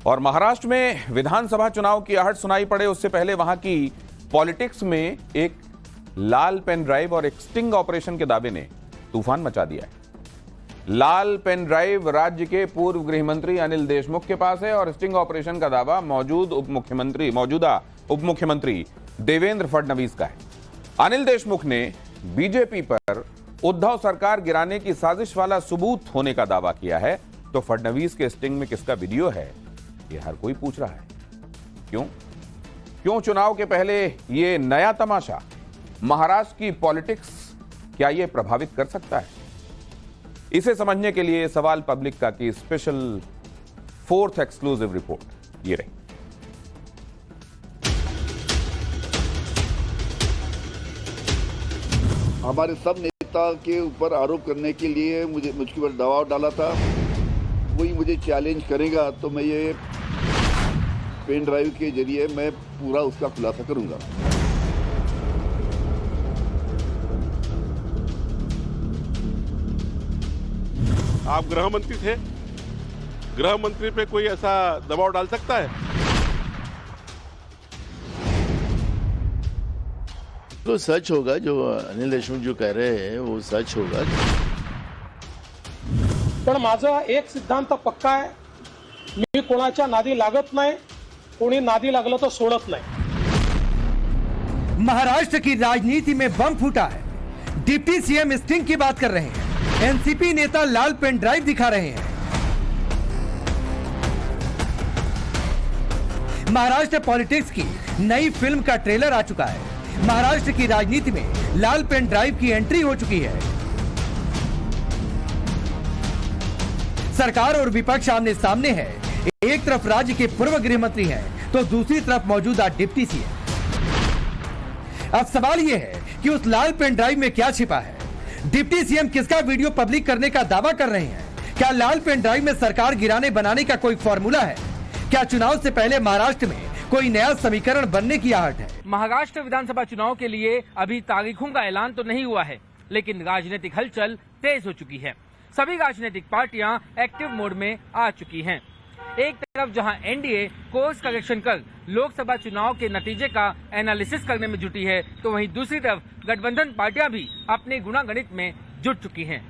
और महाराष्ट्र में विधानसभा चुनाव की आहट सुनाई पड़े उससे पहले वहां की पॉलिटिक्स में एक लाल पेन ड्राइव और एक स्टिंग ऑपरेशन के दावे ने तूफान मचा दिया है। लाल पेन ड्राइव राज्य के पूर्व गृह मंत्री अनिल देशमुख के पास है और स्टिंग ऑपरेशन का दावा मौजूदा उप मुख्यमंत्री देवेंद्र फडणवीस का है। अनिल देशमुख ने बीजेपी पर उद्धव सरकार गिराने की साजिश वाला सबूत होने का दावा किया है, तो फडणवीस के स्टिंग में किसका वीडियो है, ये हर कोई पूछ रहा है। क्यों चुनाव के पहले ये नया तमाशा? महाराष्ट्र की पॉलिटिक्स क्या ये प्रभावित कर सकता है? इसे समझने के लिए सवाल पब्लिक का की स्पेशल 4th एक्सक्लूसिव रिपोर्ट ये रही। हमारे सब नेता के ऊपर आरोप करने के लिए मुझके ऊपर दबाव डाला था। वही मुझे चैलेंज करेगा तो मैं ये पेन ड्राइव के जरिए मैं पूरा उसका खुलासा करूंगा। आप गृह मंत्री थे, गृह मंत्री पे कोई ऐसा दबाव डाल सकता है? तो सच होगा, जो अनिल देशमुख जो कह रहे हैं वो सच होगा। पण माझा एक सिद्धांत पक्का आहे, मी कोणाच्या नादी लागत नाही, कोणी नादी लागलं तो सोडत नाही। महाराष्ट्र की राजनीति में बम फूटा है। डिप्टी सीएम स्टिंग की बात कर रहे हैं, एनसीपी नेता लाल पेन ड्राइव दिखा रहे हैं। महाराष्ट्र पॉलिटिक्स की नई फिल्म का ट्रेलर आ चुका है। महाराष्ट्र की राजनीति में लाल पेन ड्राइव की एंट्री हो चुकी है। सरकार और विपक्ष आमने सामने है। एक तरफ राज्य के पूर्व गृह मंत्री हैं, तो दूसरी तरफ मौजूदा डिप्टी सीएम। अब सवाल यह है कि उस लाल पेन ड्राइव में क्या छिपा है? डिप्टी सीएम किसका वीडियो पब्लिक करने का दावा कर रहे हैं? क्या लाल पेन ड्राइव में सरकार गिराने बनाने का कोई फॉर्मूला है? क्या चुनाव से पहले महाराष्ट्र में कोई नया समीकरण बनने की आहट है? महाराष्ट्र विधानसभा चुनाव के लिए अभी तारीखों का ऐलान तो नहीं हुआ है, लेकिन राजनीतिक हलचल तेज हो चुकी है। सभी राजनीतिक पार्टियां एक्टिव मोड में आ चुकी हैं। एक तरफ जहां एनडीए कोर्स करेक्शन कर लोकसभा चुनाव के नतीजे का एनालिसिस करने में जुटी है, तो वहीं दूसरी तरफ गठबंधन पार्टियां भी अपने गुणागणित में जुट चुकी हैं।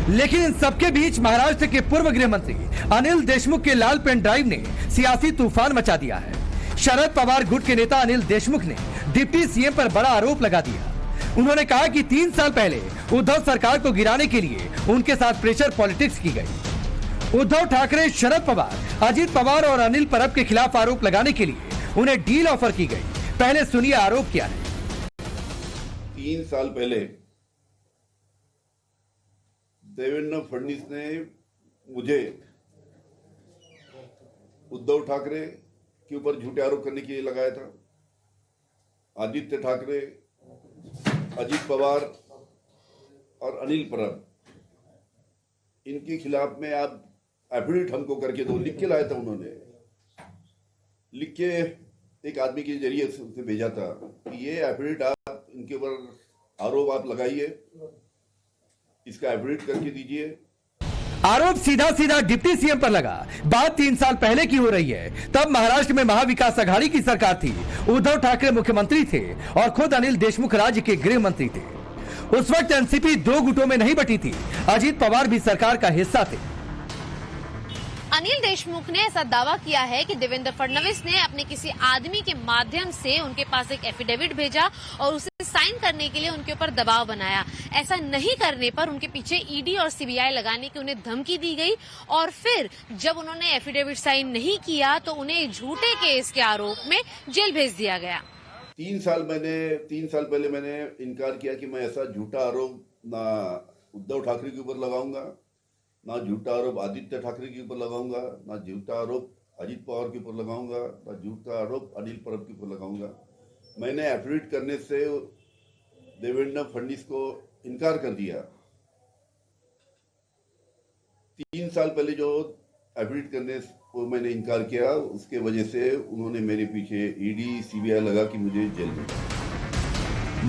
लेकिन इन सबके बीच महाराष्ट्र के पूर्व गृह मंत्री अनिल देशमुख के लाल पेन ड्राइव ने सियासी तूफान मचा दिया है। शरद पवार गुट के नेता अनिल देशमुख ने डिप्टी सीएम पर बड़ा आरोप लगा दिया। उन्होंने कहा कि 3 साल पहले उद्धव सरकार को गिराने के लिए उनके साथ प्रेशर पॉलिटिक्स की गई। उद्धव ठाकरे, शरद पवार, अजित पवार और अनिल परब के खिलाफ आरोप लगाने के लिए उन्हें डील ऑफर की गई। पहले सुनिए आरोप क्या है। 3 साल पहले देवेंद्र फडणवीस ने मुझे उद्धव ठाकरे के ऊपर झूठे आरोप करने के लिए लगाया था। आदित्य ठाकरे, अजित पवार और अनिल परब, इनके खिलाफ में आप एफिडेविट हमको करके दो, लिख के लाया था। उन्होंने लिख के एक आदमी के जरिए उसे भेजा था कि ये एफिडेविट आप इनके ऊपर आरोप आप लगाइए, इसका एफिडेविट करके दीजिए। आरोप सीधा डिप्टी सीएम पर लगा। बात 3 साल पहले की हो रही है। तब महाराष्ट्र में महाविकास आघाड़ी की सरकार थी। उद्धव ठाकरे मुख्यमंत्री थे और खुद अनिल देशमुख राज्य के गृह मंत्री थे। उस वक्त एनसीपी 2 गुटों में नहीं बटी थी। अजित पवार भी सरकार का हिस्सा थे। अनिल देशमुख ने ऐसा दावा किया है कि देवेंद्र फडणवीस ने अपने किसी आदमी के माध्यम से उनके पास एक एफिडेविट भेजा और उसे साइन करने के लिए उनके ऊपर दबाव बनाया। ऐसा नहीं करने पर उनके पीछे ईडी और सीबीआई लगाने की उन्हें धमकी दी गई और फिर जब उन्होंने एफिडेविट साइन नहीं किया तो उन्हें झूठे केस के आरोप में जेल भेज दिया गया। 3 साल पहले मैंने इनकार किया कि मैं ऐसा झूठा आरोप ना उद्धव ठाकरे के ऊपर लगाऊंगा, ना झूठा आरोप आदित्य ठाकरे के ऊपर लगाऊंगा, ना झूठा आरोप अजित पवार के ऊपर लगाऊंगा, ना झूठा आरोप अनिल परब के ऊपर लगाऊंगा। मैंने एफिडेविट करने से देवेंद्र फडणवीस को इनकार कर दिया। 3 साल पहले जो एफिडेविट करने को मैंने इनकार किया, उसके वजह से उन्होंने मेरे पीछे ईडी सीबीआई लगा कि मुझे जेल में।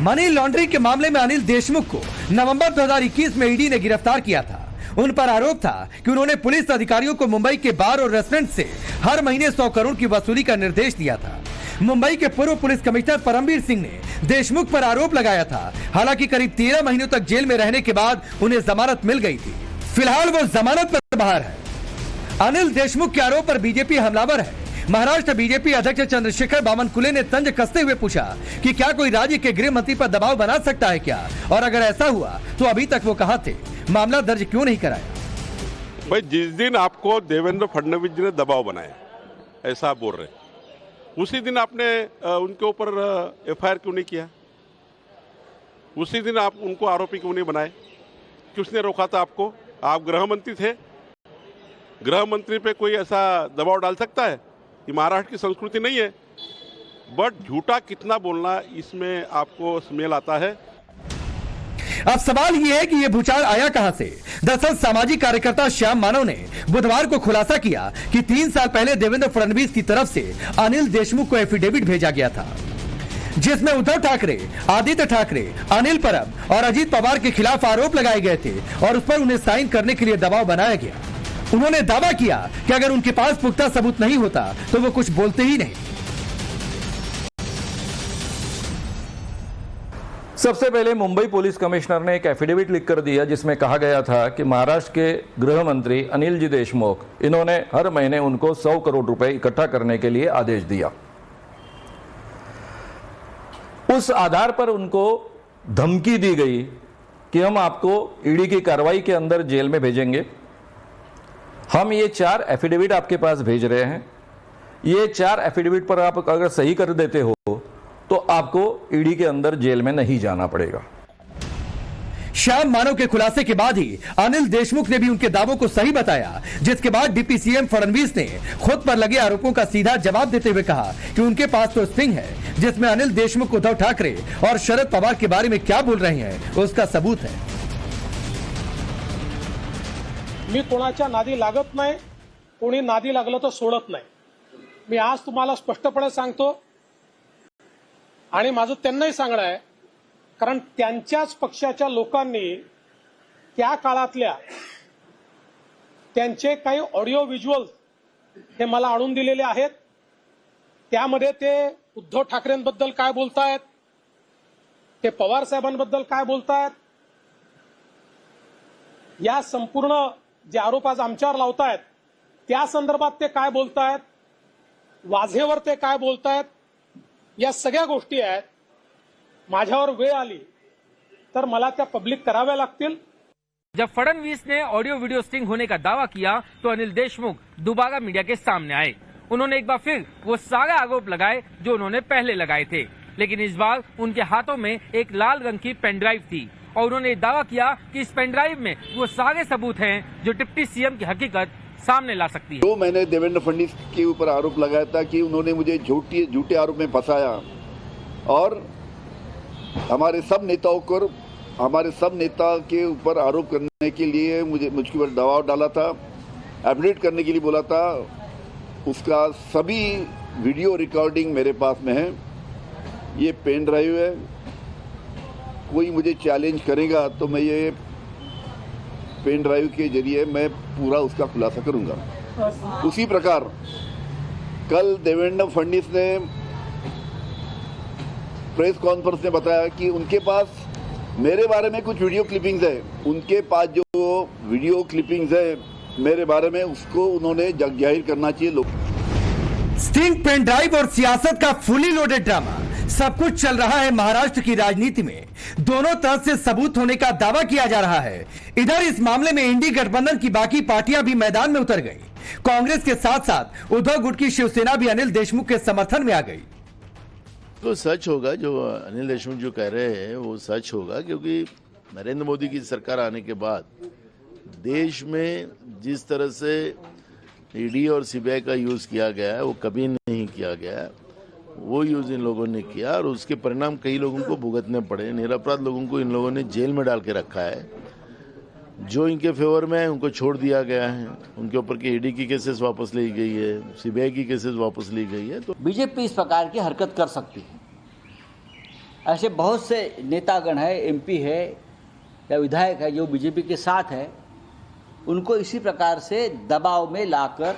मनी लॉन्ड्रिंग के मामले में अनिल देशमुख को नवंबर 2021 में ईडी ने गिरफ्तार किया था। उन पर आरोप था कि उन्होंने पुलिस अधिकारियों को मुंबई के बार और रेस्टोरेंट से हर महीने 100 करोड़ की वसूली का निर्देश दिया था। मुंबई के पूर्व पुलिस कमिश्नर परमवीर सिंह ने देशमुख पर आरोप लगाया था। हालांकि करीब 13 महीनों तक जेल में रहने के बाद उन्हें जमानत मिल गई थी। फिलहाल वो जमानत पर बाहर है। अनिल देशमुख के आरोप पर बीजेपी हमलावर है। महाराष्ट्र बीजेपी अध्यक्ष चंद्रशेखर बावनकुले ने तंज कसते हुए पूछा कि क्या कोई राज्य के गृह मंत्री पर दबाव बना सकता है क्या, और अगर ऐसा हुआ तो अभी तक वो कहां थे, मामला दर्ज क्यों नहीं कराया। भाई जिस दिन आपको देवेंद्र फडणवीस जी ने दबाव बनाया, ऐसा आप बोल रहे, उसी दिन आपने उनके ऊपर एफआईआर क्यों नहीं किया? उसी दिन आप उनको आरोपी क्यों नहीं बनाए? किसने रोका था आपको? आप गृह मंत्री थे। गृह मंत्री पे कोई ऐसा दबाव डाल सकता है? ये महाराष्ट्र की संस्कृति नहीं है। बट झूठा कितना बोलना, इसमें आपको स्मेल आता है। अब सवाल यह है कि यह भूचाल आया कहां से। दरअसल सामाजिक कार्यकर्ता श्याम मानव ने बुधवार को खुलासा किया कि 3 साल पहले देवेंद्र फडणवीस की तरफ से अनिल देशमुख को एफिडेविट भेजा गया था, जिसमें उद्धव ठाकरे, आदित्य ठाकरे, अनिल परब और अजीत पवार के खिलाफ आरोप लगाए गए थे और उस पर उन्हें साइन करने के लिए दबाव बनाया गया। उन्होंने दावा किया कि अगर उनके पास पुख्ता सबूत नहीं होता तो वो कुछ बोलते ही नहीं। सबसे पहले मुंबई पुलिस कमिश्नर ने एक एफिडेविट लिखकर दिया जिसमें कहा गया था कि महाराष्ट्र के गृह मंत्री अनिल जी देशमुख, इन्होंने हर महीने उनको 100 करोड़ रुपए इकट्ठा करने के लिए आदेश दिया। उस आधार पर उनको धमकी दी गई कि हम आपको ईडी की कार्रवाई के अंदर जेल में भेजेंगे। हम ये 4 एफिडेविट आपके पास भेज रहे हैं। ये 4 एफिडेविट पर आप अगर सही कर देते हो तो आपको ईडी के अंदर जेल में नहीं जाना पड़ेगा। श्याम मानव के खुलासे के बाद ही अनिल देशमुख ने भी उनके दावों को सही बताया, जिसके बाद डिप्टी सीएम फडणवीस ने खुद पर लगे आरोपों का सीधा जवाब देते हुए कहा कि उनके पास तो स्टिंग है, जिसमें अनिल देशमुख उद्धव ठाकरे और शरद पवार के बारे में क्या बोल रहे हैं उसका सबूत है। मी कोणाच्या नादी लागत नाही, कोणी नादी लागलं तर सोडत नाही। मी आज तुम्हाला स्पष्टपणे सांगतो आणि माझं त्यांनाही सांगणं आहे, कारण त्यांच्याच पक्षाच्या लोकांनी त्या काळातल्या त्यांचे काही ऑडिओ व्हिज्युअल हे मला आणून दिलेले आहेत। त्यामध्ये ते उद्धव ठाकरेंबद्दल काय बोलतायत, ते पवार साहेबांबद्दल काय बोलतायत, या संपूर्ण जे आरोप आज आमच्यावर लावतायत त्या संदर्भात ते काय बोलतायत, वाझेवर ते काय बोलतायत, या सगळ्या गोष्टी आहेत। माझ्यावर वेळ आली तर मला त्या पब्लिक कराव्या लागतील। जब फडणवीस ने ऑडियो वीडियो स्टिंग होने का दावा किया तो अनिल देशमुख दोबारा मीडिया के सामने आए। उन्होंने एक बार फिर वो सारे आरोप लगाए जो उन्होंने पहले लगाए थे, लेकिन इस बार उनके हाथों में एक लाल रंग की पेन ड्राइव थी और उन्होंने दावा किया कि इस पेन ड्राइव में वो सारे सबूत हैं जो डिप्टी सीएम की हकीकत सामने ला सकती है। तो मैंने देवेंद्र फडणवीस के ऊपर आरोप लगाया था कि उन्होंने मुझे झूठे आरोप में फंसाया और हमारे सब नेता के ऊपर आरोप करने के लिए मुझके ऊपर दबाव डाला था, एफिडेविट करने के लिए बोला था। उसका सभी वीडियो रिकॉर्डिंग मेरे पास में है। ये पेन ड्राइव है। कोई मुझे चैलेंज करेगा तो मैं ये पेन ड्राइव के जरिए मैं पूरा उसका खुलासा करूंगा। उसी प्रकार कल देवेंद्र फडणवीस ने प्रेस कॉन्फ्रेंस में बताया कि उनके पास मेरे बारे में कुछ वीडियो क्लिपिंग्स है। उनके पास जो वीडियो क्लिपिंग्स है मेरे बारे में, उसको उन्होंने जाहिर करना चाहिए। लोग स्टिंग, पेन ड्राइव और सियासत का फुली लोडेड ड्रामा सब कुछ चल रहा है महाराष्ट्र की राजनीति में। दोनों तरफ से सबूत होने का दावा किया जा रहा है। इधर इस मामले में इंडी गठबंधन की बाकी पार्टियां भी मैदान में उतर गई। कांग्रेस के साथ साथ उद्धव गुट की शिवसेना भी अनिल देशमुख के समर्थन में आ गई। तो सच होगा जो अनिल देशमुख जो कह रहे हैं वो सच होगा, क्योंकि नरेंद्र मोदी की सरकार आने के बाद देश में जिस तरह से ईडी और सीबीआई का यूज किया गया है वो कभी नहीं किया गया है। वो यूज इन लोगों ने किया और उसके परिणाम कई लोगों को भुगतने पड़े। निरपराध लोगों को इन लोगों ने जेल में डाल के रखा है। जो इनके फेवर में है उनको छोड़ दिया गया है। उनके ऊपर की ईडी की केसेस वापस ली गई है, सीबीआई की केसेस वापस ली गई है। तो बीजेपी इस प्रकार की हरकत कर सकती है। ऐसे बहुत से नेतागण है, एमपी है या विधायक है जो बीजेपी के साथ है उनको इसी प्रकार से दबाव में लाकर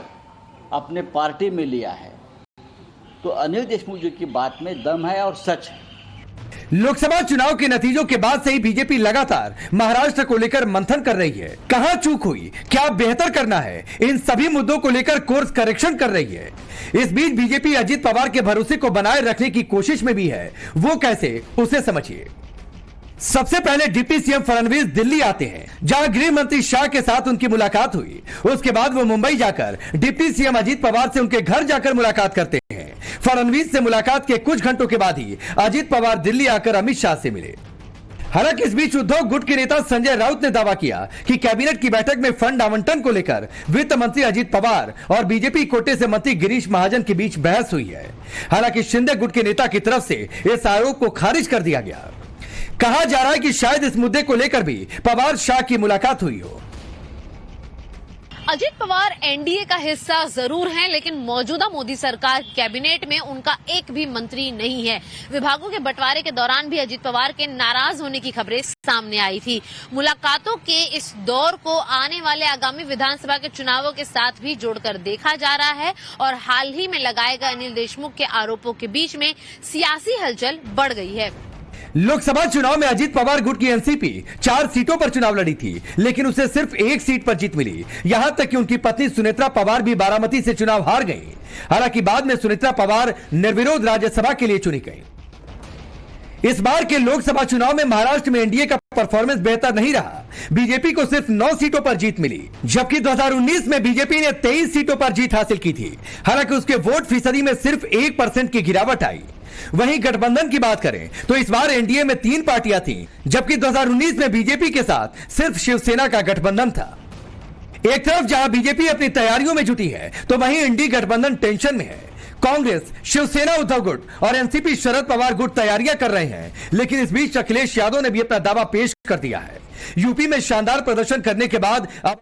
अपने पार्टी में लिया है। तो अनिल देशमुख जी की बात में दम है और सच है। लोकसभा चुनाव के नतीजों के बाद से ही बीजेपी लगातार महाराष्ट्र को लेकर मंथन कर रही है। कहां चूक हुई, क्या बेहतर करना है, इन सभी मुद्दों को लेकर कोर्स करेक्शन कर रही है। इस बीच बीजेपी अजित पवार के भरोसे को बनाए रखने की कोशिश में भी है। वो कैसे, उसे समझिए। सबसे पहले डिप्टी सीएम फडणवीस दिल्ली आते हैं, जहां गृह मंत्री शाह के साथ उनकी मुलाकात हुई। उसके बाद वो मुंबई जाकर डिप्टी सीएम अजित पवार से उनके घर जाकर मुलाकात करते हैं। फडणवीस से मुलाकात के कुछ घंटों के बाद ही अजित पवार दिल्ली आकर अमित शाह से मिले। हालांकि इस बीच उद्धव गुट के नेता संजय राउत ने दावा किया कि कैबिनेट की बैठक में फंड आवंटन को लेकर वित्त मंत्री अजित पवार और बीजेपी कोटे से मंत्री गिरीश महाजन के बीच बहस हुई है। हालांकि शिंदे गुट के नेता की तरफ से इस आरोप को खारिज कर दिया गया। कहा जा रहा है कि शायद इस मुद्दे को लेकर भी पवार शाह की मुलाकात हुई हो। अजित पवार एनडीए का हिस्सा जरूर हैं, लेकिन मौजूदा मोदी सरकार कैबिनेट में उनका एक भी मंत्री नहीं है। विभागों के बंटवारे के दौरान भी अजित पवार के नाराज होने की खबरें सामने आई थी। मुलाकातों के इस दौर को आने वाले आगामी विधानसभा के चुनावों के साथ भी जोड़कर देखा जा रहा है और हाल ही में लगाए गए अनिल देशमुख के आरोपों के बीच में सियासी हलचल बढ़ गई है। लोकसभा चुनाव में अजित पवार गुट की एनसीपी 4 सीटों पर चुनाव लड़ी थी, लेकिन उसे सिर्फ 1 सीट पर जीत मिली। यहां तक कि उनकी पत्नी सुनेत्रा पवार भी बारामती से चुनाव हार गई। हालांकि बाद में सुनेत्रा पवार निर्विरोध राज्यसभा के लिए चुनी गई। इस बार के लोकसभा चुनाव में महाराष्ट्र में एनडीए का परफॉर्मेंस बेहतर नहीं रहा। बीजेपी को सिर्फ 9 सीटों पर जीत मिली, जबकि 2019 में बीजेपी ने 23 सीटों पर जीत हासिल की थी। हालांकि उसके वोट फीसदी में सिर्फ 1% की गिरावट आई। वहीं गठबंधन की बात करें तो इस बार एनडीए में 3 पार्टियां थीं, जबकि 2019 में बीजेपी के साथ सिर्फ शिवसेना का गठबंधन था। एक तरफ जहां बीजेपी अपनी तैयारियों में जुटी है, तो वहीं इंडी गठबंधन टेंशन में है। कांग्रेस, शिवसेना उद्धव गुट और एनसीपी शरद पवार गुट तैयारियां कर रहे हैं, लेकिन इस बीच अखिलेश यादव ने भी अपना दावा पेश कर दिया है। यूपी में शानदार प्रदर्शन करने के बाद अब